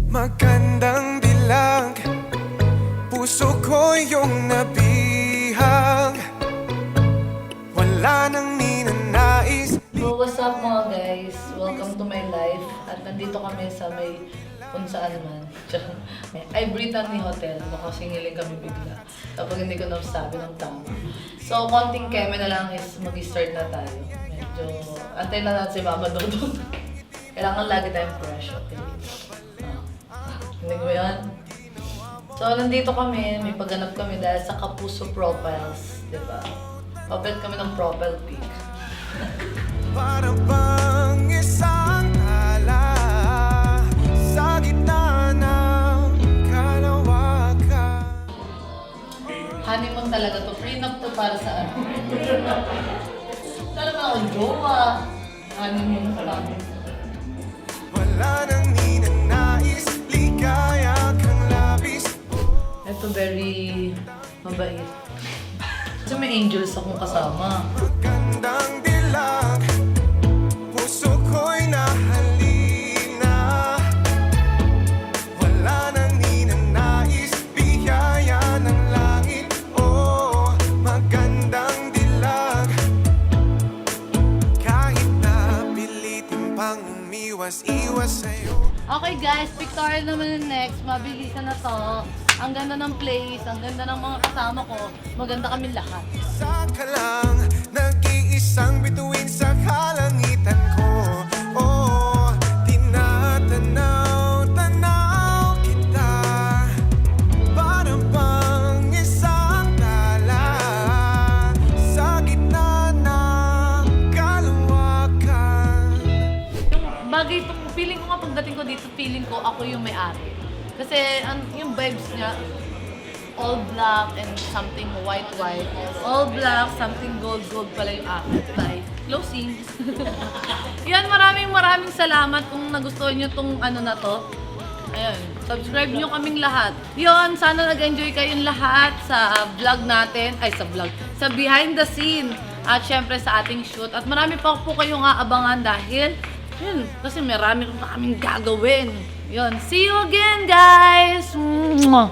Magandang dilag, puso ko yung nabihag. Wala nang ninanais. So what's up mga guys? Welcome to my life. At nandito kami sa may kung saan man. Ay, Brittany Hotel. Nakasingilin kami bigla. Kapag hindi ko nasabi ng tama. So, konting keme na lang is mag-start na tayo. Medyo, antay na natin si Mama Dodong. Kailangan lagi tayong fresh, okay? Hindi ko yan. So, nandito kami. May pagganap kami dahil sa Kapuso Profiles. Diba? Papalit kami ng profile pic. Para bang isang tala sa gitna ng kalawakan. Honeymoon talaga to. Prenup to para sa ano. Talaga ako, jowa. Honeymoon pa lang. Wala nang ninanais, ligaya kang labis. Ito very mabait. Kasi may angels akong kasama. Magandang dilag, puso ko'y nahalina. Wala nang ninanais, biyaya ng langit. Oh, magandang dilag. Kahit na pilitin pang umiwas-iwas sa'yo. Okay guys, pictorial naman yung next. Mabilisan na to. Ang ganda ng place, ang ganda ng mga kasama ko. Maganda kami lahat. Isa ka lang, nag-iisang bituin sa kalangitan ko. Oh, tinatanaw-tanaw kita. Para bang isang tala sa gitna ng kalawakan. Yung bagay itong feeling ko nga pagdating ko dito, feeling ko ako yung may-ari. Kasi yung vibes niya, all black and something white. All black, something gold pala yung akin. Bye. Closing. Yan, maraming salamat kung nagustuhan nyo tong ano na to. Ayun, subscribe nyo kaming lahat. Yun, sana nag-enjoy kayong lahat sa vlog natin. Ay, sa vlog. Sa behind the scene. At syempre sa ating shoot. At marami pa po kayong aabangan dahil yun, kasi marami pa kaming gagawin. Yun, see you again guys! Mwah!